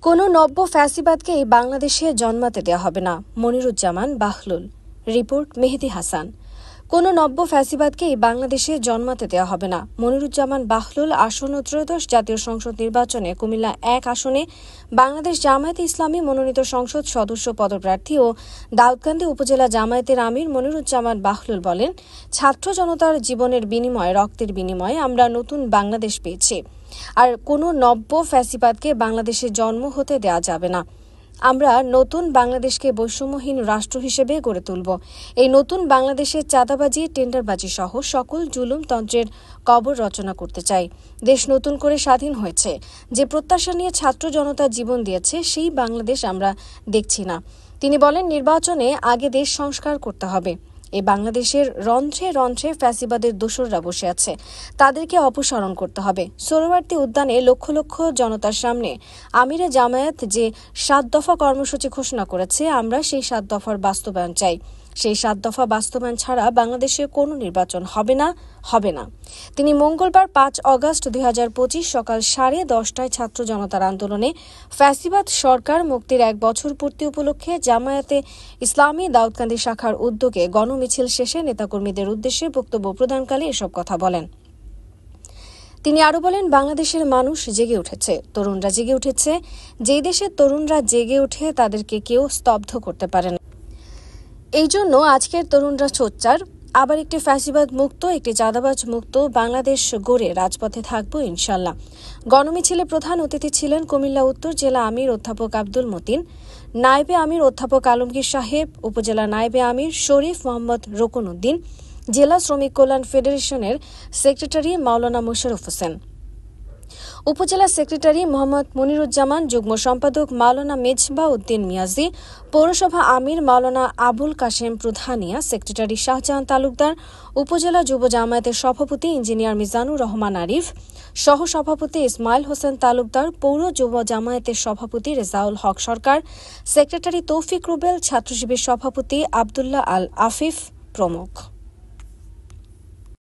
কোনো নব্য ফ্যাসিবাদকেই বাংলাদেশে জন্মাতে দেওয়া হবে না, মনিরুজ্জামান বাহলুল। রিপোর্ট মেহেদী হাসান। কোনো নব্য ফ্যাসিবাদকেই বাংলাদেশে জন্মাতে দেওয়া হবে না, মনিরুজ্জামান বাহলুল। আসন্ন ত্রয়োদশ জাতীয় সংসদ নির্বাচনে কুমিল্লা 1 আসনে বাংলাদেশ জামায়াতে ইসলামী মনোনীত সংসদ সদস্য পদপ্রার্থী ও দাউদকান্দি উপজেলা জামায়াতের আমির মনিরুজ্জামান বাহলুল বলেন, ছাত্র জনতার জীবনের বিনিময়ে, রক্তের বিনিময়ে আমরা নতুন বাংলাদেশ পেয়েছি। আর কোনো নব্য ফ্যাসিবাদকে বাংলাদেশে জন্ম হতে দেওয়া যাবে না। আমরা নতুন বাংলাদেশকে বৈষম্যহীন রাষ্ট্র হিসেবে গড়ে তুলব। এই নতুন বাংলাদেশে চাঁদাবাজি, টেন্ডারবাজি সহ সকল জুলুমতন্ত্রের কবর রচনা করতে চাই। দেশ নতুন করে স্বাধীন হয়েছে, যে প্রত্যাশা নিয়ে ছাত্র জনতা জীবন দিয়েছে সেই বাংলাদেশ আমরা দেখছি না। তিনি বলেন, নির্বাচনে আগে দেশ সংস্কার করতে হবে। এই বাংলাদেশের রন্ধ্রে রন্ধ্রে ফ্যাসিবাদের দোসররা বসে আছে, তাদেরকে অপসারণ করতে হবে। সোহরাওয়ার্দী উদ্যানে লক্ষ লক্ষ জনতার সামনে আমিরে জামায়াত যে 7 দফা কর্মসূচি ঘোষণা করেছে, আমরা সেই 7 দফার বাস্তবায়ন চাই। সেই 7 দফা বাস্তবায়ন ছাড়া বাংলাদেশে কোনো নির্বাচন হবে না। তিনি মঙ্গলবার 5 অগস্ট 2025 সকাল 10:30টায় ছাত্র জনতার আন্দোলনে ফ্যাসিবাদ সরকার মুক্তির 1 বছর পূর্তি উপলক্ষে জামায়াতে ইসলামী দাউদকান্দি শাখার উদ্যোগে গণমিছিল শেষে নেতাকর্মীদের উদ্দেশ্যে বক্তব্য প্রদানকালে এসব কথা বলেন। তিনি আরও বলেন, বাংলাদেশের মানুষ জেগে উঠেছে, তরুণরা জেগে উঠেছে। যেই দেশের তরুণরা জেগে ওঠে তাদেরকে কেউ স্তব্ধ করতে পারে না। এই জন্য আজকের তরুণরা সোচ্চার। আবার একটি ফ্যাসিবাদ মুক্ত, একটি চাঁদাবাজ মুক্ত বাংলাদেশ গড়ে রাজপথে থাকবো ইনশাল্লাহ। গণমিছিলে প্রধান অতিথি ছিলেন কুমিল্লা উত্তর জেলা আমির অধ্যাপক আব্দুল মতিন, নায়েবে আমির অধ্যাপক আলমগীর সাহেব, উপজেলা নায়েবে আমির শরীফ মোহাম্মদ রোকন উদ্দিন, জেলা শ্রমিক কল্যাণ ফেডারেশনের সেক্রেটারি মাওলানা মোশাররফ হোসেন, উপজেলা সেক্রেটারি মোহাম্মদ মনিরুজ্জামান, যুগ্ম সম্পাদক মাওলানা মেজবা উদ্দিন মিয়াজি, পৌরসভা আমির মাওলানা আবুল কাশেম প্রধানিয়া, সেক্রেটারি শাহজাহান তালুকদার, উপজেলা যুব জামায়াতের সভাপতি ইঞ্জিনিয়ার মিজানুর রহমান আরিফ, সহ সভাপতি ইসমাইল হোসেন তালুকদার, পৌর যুব জামায়াতের সভাপতি রেজাউল হক সরকার, সেক্রেটারি তৌফিক রুবেল, ছাত্র শিবির সভাপতি আবদুল্লাহ আল আফিফ প্রমুখ।